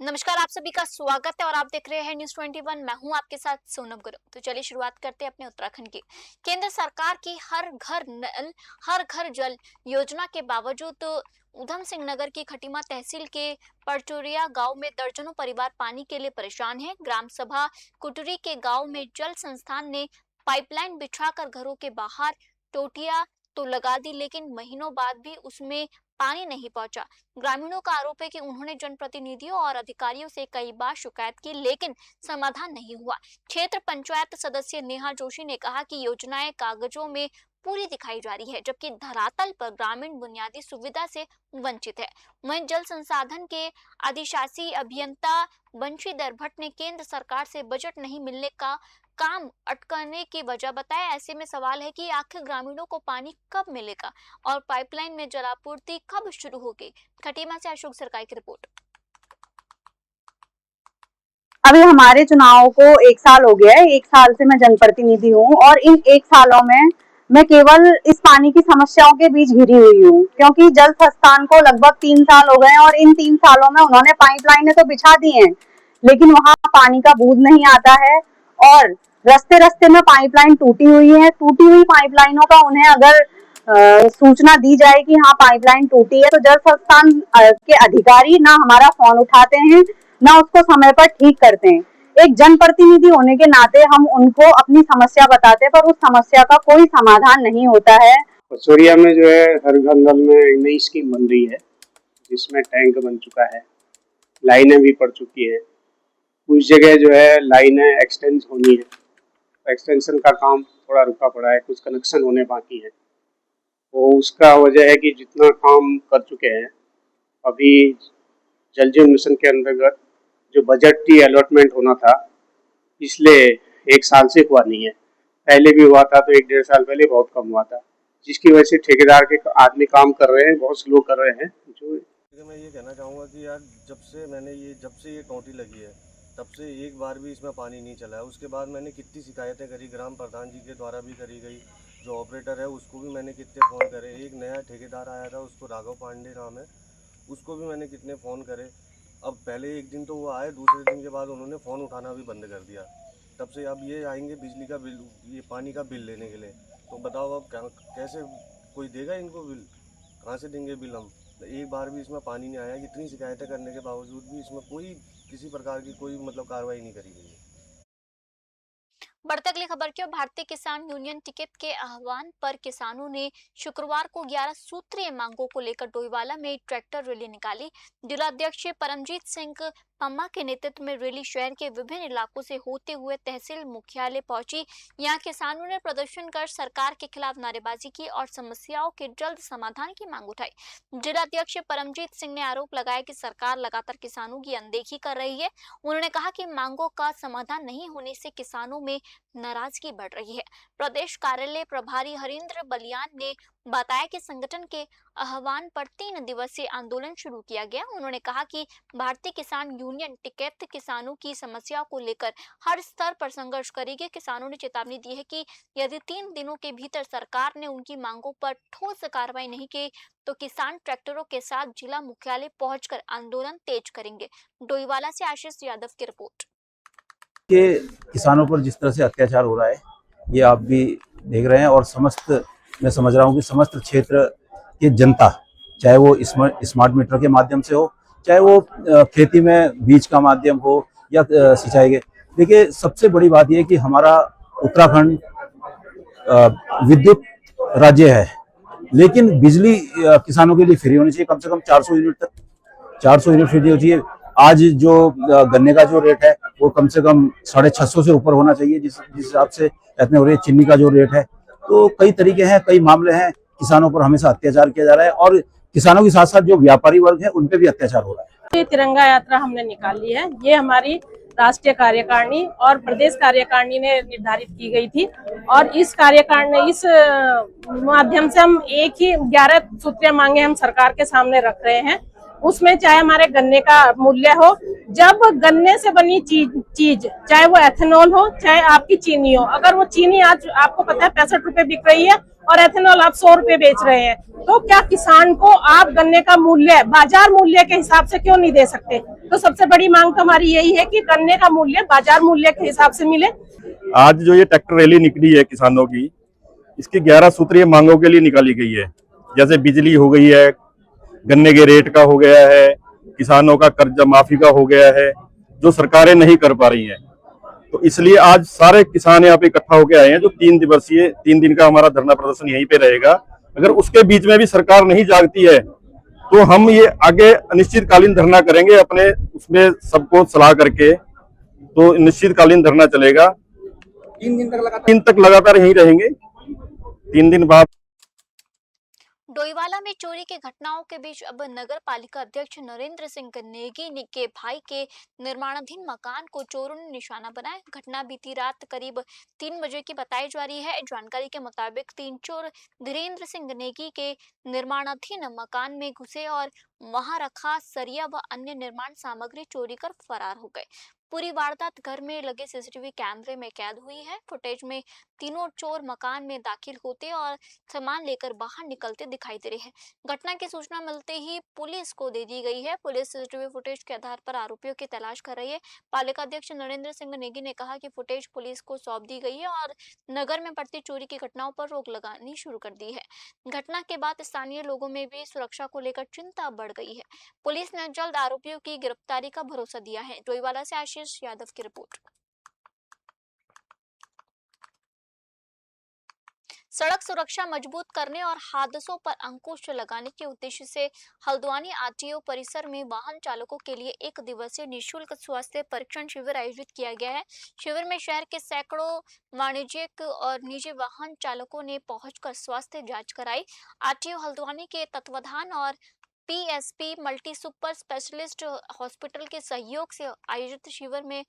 नमस्कार, आप सभी का स्वागत है और आप देख रहे हैं न्यूज़ 21। मैं हूं आपके साथ सोनम गुरु। तो चलिए शुरुआत करते हैं अपने उत्तराखंड की। केंद्र सरकार की हर घर नल हर घर जल योजना के बावजूद उधम सिंह नगर की खटीमा तहसील के परचोरिया गांव में दर्जनों परिवार पानी के लिए परेशान हैं। ग्राम सभा कुटुरी के गांव में जल संस्थान ने पाइपलाइन बिछाकर घरों के बाहर टोटियां तो लगा दी, लेकिन महीनों बाद भी उसमें पानी नहीं पहुंचा। ग्रामीणों का आरोप है कि उन्होंने जनप्रतिनिधियों और अधिकारियों से कई बार शिकायत की, लेकिन समाधान नहीं हुआ। क्षेत्र पंचायत सदस्य नेहा जोशी ने कहा कि योजनाएं कागजों में पूरी दिखाई जा रही है, जबकि धरातल पर ग्रामीण बुनियादी सुविधा से वंचित है। वहीं जल संसाधन के अधिशासी अभियंता बंशीधर भट्ट ने केंद्र सरकार से बजट नहीं मिलने का काम अटकने की वजह बताया। ऐसे में सवाल है कि आखिर ग्रामीणों को पानी कब मिलेगा और पाइपलाइन में जलापूर्ति कब शुरू होगी। खटीमा से अशोक सरकाई की रिपोर्ट। अभी हमारे चुनाव को 1 साल हो गया है। 1 साल से मैं जनप्रतिनिधि हूँ और इन 1 सालों में मैं केवल इस पानी की समस्याओं के बीच घिरी हुई हूँ, क्योंकि जल संस्थान को लगभग 3 साल हो गए और इन 3 सालों में उन्होंने पाइपलाइनें तो बिछा दी हैं, लेकिन वहां पानी का बूंद नहीं आता है और रास्ते रास्ते में पाइपलाइन टूटी हुई है। टूटी हुई पाइपलाइनों का उन्हें अगर सूचना दी जाए कि हाँ पाइपलाइन टूटी है, तो जल संस्थान के अधिकारी ना हमारा फोन उठाते हैं, ना उसको समय पर ठीक करते हैं। एक जनप्रतिनिधि होने के नाते हम उनको अपनी समस्या बताते हैं, पर उस समस्या का कोई समाधान नहीं होता है। परचोरिया में जो है हर घर नल में एक नई स्कीम बन रही है, जिसमें टैंक बन चुका है, लाइनें भी पड़ चुकी है। कुछ जगह जो है लाइनें एक्सटेंड होनी है, एक्सटेंशन का काम थोड़ा रुका पड़ा है, कुछ कनेक्शन होने बाकी है। तो उसका वजह है कि जितना काम कर चुके हैं, अभी जल जीवन मिशन के अंतर्गत जो बजट अलॉटमेंट होना था, इसलिए 1 साल से हुआ नहीं है। पहले भी हुआ था तो 1-1.5 साल पहले बहुत कम हुआ था, जिसकी वजह से ठेकेदार के आदमी काम कर रहे हैं, बहुत स्लो कर रहे हैं। जो मैं ये कहना चाहूँगा कि यार जब से ये टोंटी लगी है, तब से एक बार भी इसमें पानी नहीं चला है। उसके बाद मैंने कितनी शिकायतें करी, ग्राम प्रधान जी के द्वारा भी करी गई, जो ऑपरेटर है उसको भी मैंने कितने फ़ोन करे। एक नया ठेकेदार आया था, उसको राघव पांडे नाम है, उसको भी मैंने कितने फ़ोन करे। अब पहले एक दिन तो वो आए, दूसरे दिन के बाद उन्होंने फ़ोन उठाना भी बंद कर दिया। तब से अब ये आएंगे बिजली का बिल, ये पानी का बिल लेने के लिए। तो बताओ अब कैसे कोई देगा इनको बिल, कहाँ से देंगे बिल हम? एक बार भी इसमें पानी नहीं आया। इतनी शिकायतें करने के बावजूद भी इसमें कोई किसी प्रकार की कोई कार्रवाई नहीं करी गई है। बढ़ते अगली खबर की ओर। भारतीय किसान यूनियन टिकट के आह्वान पर किसानों ने शुक्रवार को 11 सूत्रीय मांगों को लेकर डोईवाला में ट्रैक्टर रैली निकाली। जिलाध्यक्ष परमजीत सिंह पम्मा के नेतृत्व में रैली शहर के विभिन्न इलाकों से होते हुए तहसील मुख्यालय पहुंची। यहां किसानों ने प्रदर्शन कर सरकार के खिलाफ नारेबाजी की और समस्याओं के जल्द समाधान की मांग उठाई। जिलाध्यक्ष परमजीत सिंह ने आरोप लगाया कि सरकार लगातार किसानों की अनदेखी कर रही है। उन्होंने कहा कि मांगों का समाधान नहीं होने से किसानों में नाराजगी बढ़ रही है। प्रदेश कार्यालय प्रभारी हरिंद्र बलियान ने बताया कि संगठन के आह्वान पर 3 दिवसीय आंदोलन शुरू किया गया। उन्होंने कहा कि भारतीय किसान यूनियन टिकैत किसानों की समस्याओं को लेकर हर स्तर पर संघर्ष करेगी। किसानों ने चेतावनी दी है कि यदि 3 दिनों के भीतर सरकार ने उनकी मांगों पर ठोस कार्रवाई नहीं की, तो किसान ट्रैक्टरों के साथ जिला मुख्यालय पहुंचकर आंदोलन तेज करेंगे। डोईवाला से आशीष यादव की रिपोर्ट। के किसानों पर जिस तरह से अत्याचार हो रहा है, ये आप भी देख रहे हैं और मैं समझ रहा हूँ कि समस्त क्षेत्र की जनता, चाहे वो स्मार्ट मीटर के माध्यम से हो, चाहे वो खेती में बीज का माध्यम हो या सिंचाई के। देखिए, सबसे बड़ी बात यह कि हमारा उत्तराखंड विद्युत राज्य है, लेकिन बिजली किसानों के लिए फ्री होनी चाहिए। कम से कम 400 यूनिट तक 400 यूनिट फ्री होनी चाहिए। आज जो गन्ने का जो रेट है वो कम से कम 650 से ऊपर होना चाहिए, जिस हिसाब से इतने हो रही है। चीनी का जो रेट है, तो कई तरीके हैं, कई मामले हैं। किसानों पर हमेशा अत्याचार किया जा रहा है और किसानों के साथ साथ जो व्यापारी वर्ग है उन पे भी अत्याचार हो रहा है। ये तिरंगा यात्रा हमने निकाली है, ये हमारी राष्ट्रीय कार्यकारिणी और प्रदेश कार्यकारिणी ने निर्धारित की गई थी और इस कार्यकारिणी इस माध्यम से हम एक ही 11 सूत्रीय मांगे हम सरकार के सामने रख रहे हैं। उसमें चाहे हमारे गन्ने का मूल्य हो, जब गन्ने से बनी चीज चाहे वो एथेनॉल हो चाहे आपकी चीनी हो, अगर वो चीनी आज आपको पता है 65 रुपए बिक रही है और एथेनॉल आप 100 रुपए बेच रहे हैं, तो क्या किसान को आप गन्ने का मूल्य बाजार मूल्य के हिसाब से क्यों नहीं दे सकते? तो सबसे बड़ी मांग तो हमारी यही है कि गन्ने का मूल्य बाजार मूल्य के हिसाब से मिले। आज जो ये ट्रैक्टर रैली निकली है किसानों की, इसकी 11 सूत्रीय मांगों के लिए निकाली गई है। जैसे बिजली हो गई है, गन्ने के रेट का हो गया है, किसानों का कर्जा माफी का हो गया है, जो सरकारें नहीं कर पा रही हैं। तो इसलिए आज सारे किसान यहाँ पे इकट्ठा होकर आए हैं। जो 3 दिन का हमारा धरना प्रदर्शन यहीं पे रहेगा। अगर उसके बीच में भी सरकार नहीं जागती है तो हम ये आगे अनिश्चितकालीन धरना करेंगे, अपने उसमें सबको सलाह करके। तो निश्चितकालीन धरना चलेगा 3 तक लगातार यहीं रहेंगे। 3 दिन बाद डोईवाला में चोरी की घटनाओं के बीच अब नगर पालिका अध्यक्ष नरेंद्र सिंह नेगी के भाई के निर्माणाधीन मकान को चोरों ने निशाना बनाया। घटना बीती रात करीब 3 बजे की बताई जा रही है। जानकारी के मुताबिक 3 चोर धीरेन्द्र सिंह नेगी के निर्माणाधीन मकान में घुसे और वहां रखा सरिया व अन्य निर्माण सामग्री चोरी कर फरार हो गए। पूरी वारदात घर में लगे सीसीटीवी कैमरे में कैद हुई है। फुटेज में तीनों चोर मकान में दाखिल होते और सामान लेकर बाहर निकलते दिखाई दे रहे हैं। घटना की सूचना मिलते ही पुलिस को दे दी गई है। पुलिस सीसीटीवी फुटेज के आधार पर आरोपियों की तलाश कर रही है। पालिका अध्यक्ष नरेंद्र सिंह नेगी ने कहा कि फुटेज पुलिस को सौंप दी गई है और नगर में बढ़ती चोरी की घटनाओं पर रोक लगानी शुरू कर दी है। घटना के बाद स्थानीय लोगों में भी सुरक्षा को लेकर चिंता बढ़ गई है। पुलिस ने जल्द आरोपियों की गिरफ्तारी का भरोसा दिया है। डोईवाला से आशीष यादव की रिपोर्ट। सड़क सुरक्षा मजबूत करने और हादसों पर अंकुश लगाने के उद्देश्य से हल्द्वानी आरटीओ परिसर में वाहन चालकों के लिए 1 दिवसीय निःशुल्क स्वास्थ्य परीक्षण शिविर आयोजित किया गया है। शिविर में शहर के सैकड़ों वाणिज्यिक और निजी वाहन चालकों ने पहुंचकर स्वास्थ्य जांच कराई। आरटीओ हल्द्वानी के तत्वाधान और PSP multi super specialist hospital के सहयोग से आयोजित शिविर में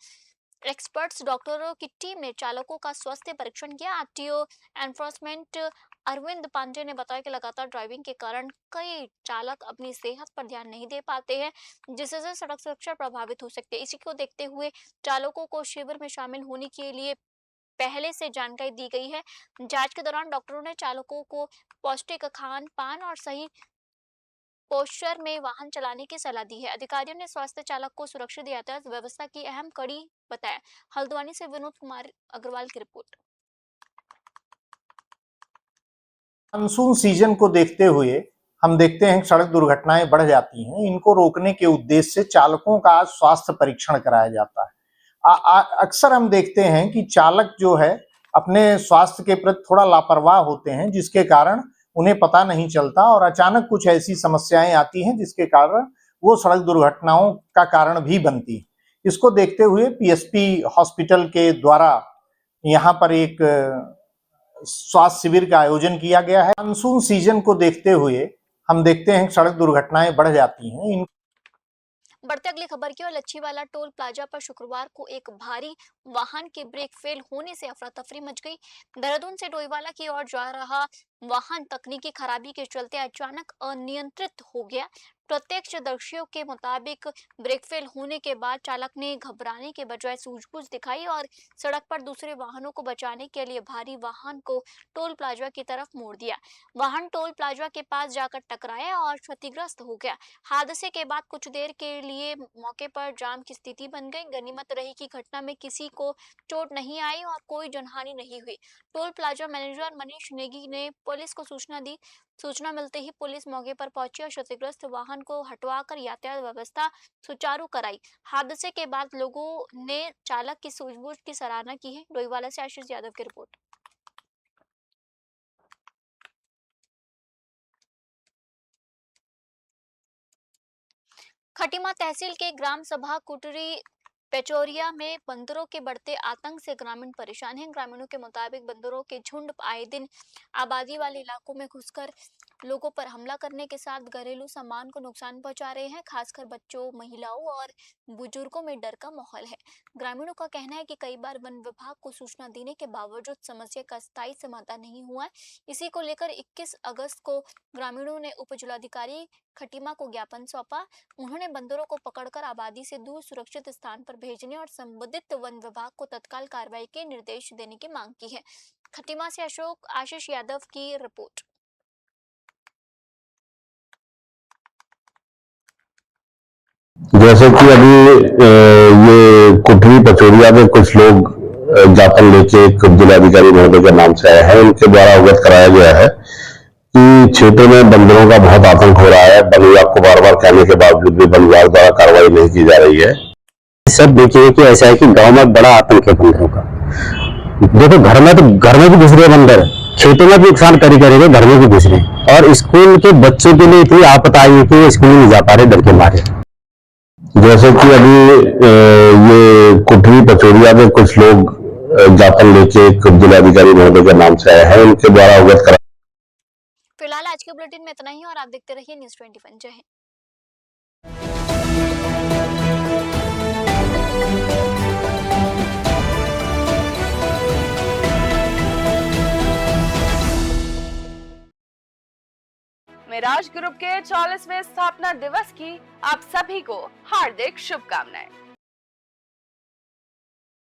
एक्सपर्ट्स डॉक्टरों की टीम ने चालकों का स्वास्थ्य परीक्षण किया। आरटीओ एनफोर्समेंट अरविंद पांडे ने बताया कि लगातार ड्राइविंग के कारण कई चालक अपनी सेहत पर ध्यान नहीं दे पाते हैं, जिससे सड़क सुरक्षा प्रभावित हो सकती है। इसी को देखते हुए चालकों को शिविर में शामिल होने के लिए पहले से जानकारी दी गई है। जांच के दौरान डॉक्टरों ने चालकों को पौष्टिक खान पान और सही पोस्चर में वाहन चलाने की सलाह दी है। अधिकारियों ने स्वास्थ्य चालक को सुरक्षित यातायात व्यवस्था की अहम कड़ी बताया। हल्द्वानी से विनोद कुमार अग्रवाल की रिपोर्ट। मानसून सीजन को देखते हुए हम देखते हैं कि सड़क दुर्घटनाएं बढ़ जाती हैं। इनको रोकने के उद्देश्य से चालकों का स्वास्थ्य परीक्षण कराया जाता है। अक्सर हम देखते हैं कि चालक जो है अपने स्वास्थ्य के प्रति थोड़ा लापरवाह होते हैं, जिसके कारण उन्हें पता नहीं चलता और अचानक कुछ ऐसी समस्याएं आती हैं जिसके कारण वो सड़क दुर्घटनाओं का कारण भी बनती है। इसको देखते हुए पीएसपी हॉस्पिटल के द्वारा यहाँ पर एक स्वास्थ्य शिविर का आयोजन किया गया है। मानसून सीजन को देखते हुए हम देखते हैं कि सड़क दुर्घटनाएं बढ़ जाती हैं। बढ़ते अगली खबर की ओर। लच्छीवाला टोल प्लाजा पर शुक्रवार को एक भारी वाहन के ब्रेक फेल होने से अफरा तफरी मच गई। देहरादून से डोईवाला की ओर जा रहा वाहन तकनीकी खराबी के चलते अचानक अनियंत्रित हो गया। प्रत्यक्षदर्शियों के मुताबिक ब्रेक फेल होने के बाद चालक ने घबराने के बजाय सूझबूझ दिखाई और सड़क पर दूसरे वाहनों को बचाने के लिए भारी वाहन को टोल प्लाजा की तरफ मोड़ दिया। वाहन टोल प्लाजा के पास जाकर टकराया और क्षतिग्रस्त हो गया। हादसे के बाद कुछ देर के लिए मौके पर जाम की स्थिति बन गई। गनीमत रही कि घटना में किसी को चोट नहीं आई और कोई जनहानि नहीं हुई। Toll plaza manager Manish Negi ने पुलिस को सूचना दी। सूचना मिलते ही पुलिस मौके पर पहुंची और क्षतिग्रस्त वाहन को हटवाकर यातायात व्यवस्था सुचारू कराई। हादसे के बाद लोगों ने चालक की सूझबूझ की सराहना की है। डोईवाला से आशीष यादव की रिपोर्ट। खटीमा तहसील के ग्राम सभा कुटरी पेचोरिया में बंदरों के बढ़ते आतंक से ग्रामीण परेशान हैं। ग्रामीणों के मुताबिक बंदरों के झुंड आए दिन आबादी वाले इलाकों में घुसकर लोगों पर हमला करने के साथ घरेलू सामान को नुकसान पहुंचा रहे हैं। खासकर बच्चों, महिलाओं और बुजुर्गों में डर का माहौल है। ग्रामीणों का कहना है कि कई बार वन विभाग को सूचना देने के बावजूद समस्या का स्थायी समाधान नहीं हुआ है। इसी को लेकर 21 अगस्त को ग्रामीणों ने उप जिलाधिकारी खटीमा को ज्ञापन सौंपा। उन्होंने बंदरों को पकड़कर आबादी से दूर सुरक्षित स्थान पर भेजने और संबंधित वन विभाग को तत्काल कार्रवाई के निर्देश देने की मांग की है। खटीमा से आशीष यादव की रिपोर्ट। जैसे कि अभी ये कुटरी पचोरिया में कुछ लोग ज्ञापन लेके एक जिलाधिकारी महोदय के नाम से आए हैं, उनके द्वारा अवगत कराया गया है कि क्षेत्र में बंदरों का बहुत आतंक हो रहा है। वन विभाग को बार बार कहने के बावजूद भी वन विभाग द्वारा कार्रवाई नहीं की जा रही है। सब देखिए कि ऐसा है कि गांव में बड़ा आतंक है बंदरों का। देखो घर में भी घुस रहे बंदर, खेतों में भी नुकसान करेंगे, घर में भी घुस रहे, और स्कूल के बच्चों के लिए इतनी आपदा आई है कि वो स्कूल नहीं जा पा रहे डर के मारे। जैसे कि अभी ये कुटरी पचोरिया में कुछ लोग ज्ञापन लेके एक जिलाधिकारी महोदय के नाम से आए हैं, उनके द्वारा अवगत करा। फिलहाल आज के बुलेटिन में इतना ही और आप देखते रहिए न्यूज़ 21। जय हिंद। मिराज ग्रुप के 40वें स्थापना दिवस की आप सभी को हार्दिक शुभकामनाएं।